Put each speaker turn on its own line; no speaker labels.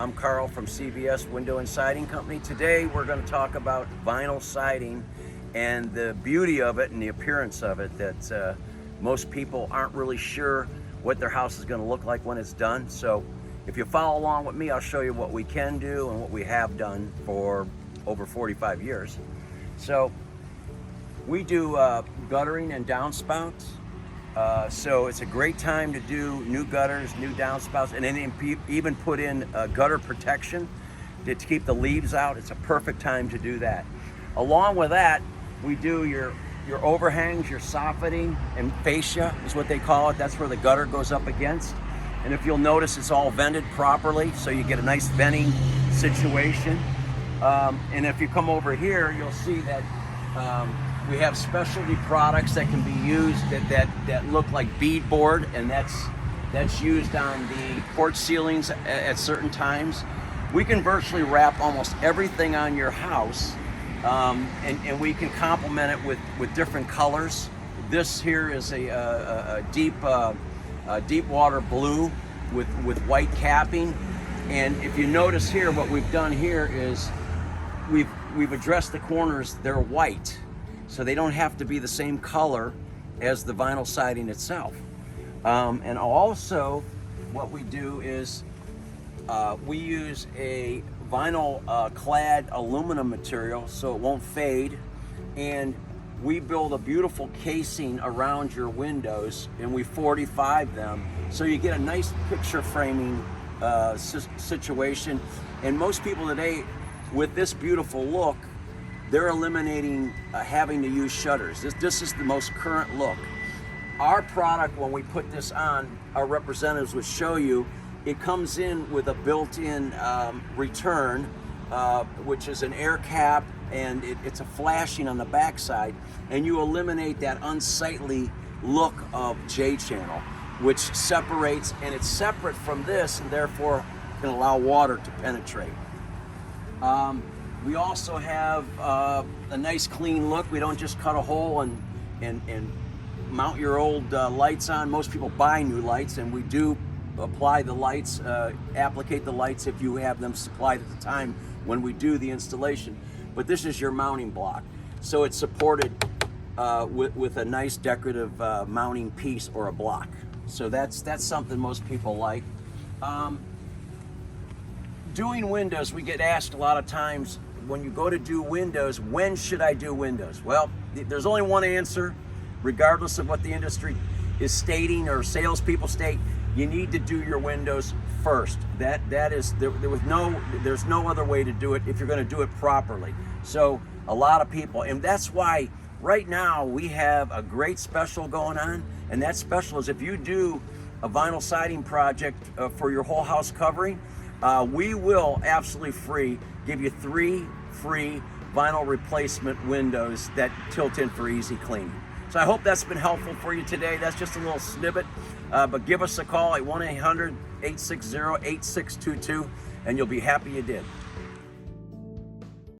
I'm Karl from CVS Window and Siding Company. Today we're going to talk about vinyl siding and the beauty of it and the appearance of it that most people aren't really sure what their house is going to look like when it's done. So if you follow along with me, I'll show you what we can do and what we have done for over 45 years. So we do guttering and downspouts. So it's a great time to do new gutters, new downspouts, and then even put in gutter protection to keep the leaves out. It's a perfect time to do that. Along with that, we do your overhangs, your soffitting, and fascia is what they call it. That's where the gutter goes up against. And if you'll notice, it's all vented properly, so you get a nice venting situation. And if you come over here, you'll see that we have specialty products that can be used that look like beadboard, and that's used on the porch ceilings at certain times. We can virtually wrap almost everything on your house, and we can complement it with different colors. This here is a deep water blue with white capping, and if you notice here, what we've done here is we've addressed the corners. They're white, so they don't have to be the same color as the vinyl siding itself. And also what we do is we use a vinyl clad aluminum material so it won't fade, and we build a beautiful casing around your windows, and we 45 them so you get a nice picture framing situation. And most people today, with this beautiful look, they're eliminating having to use shutters. This is the most current look. Our product, when we put this on, our representatives would show you, it comes in with a built-in return, which is an air cap, and it's a flashing on the backside, and you eliminate that unsightly look of J-channel, which separates, and it's separate from this, and therefore can allow water to penetrate. We also have a nice clean look. We don't just cut a hole and mount your old lights on. Most people buy new lights, and we do apply the lights, applicate the lights if you have them supplied at the time when we do the installation. But this is your mounting block. So it's supported with a nice decorative mounting piece or a block. So that's something most people like. Doing windows, we get asked a lot of times, when you go to do windows, when should I do windows? Well, there's only one answer, regardless of what the industry is stating or salespeople state. You need to do your windows first. That is there's no other way to do it if you're going to do it properly. So a lot of people, and that's why right now we have a great special going on, and that special is if you do a vinyl siding project for your whole house covering, we will absolutely free give you 3 free vinyl replacement windows that tilt in for easy cleaning. So I hope that's been helpful for you today. That's just a little snippet, but give us a call at 1-800-860-8622, and you'll be happy you did.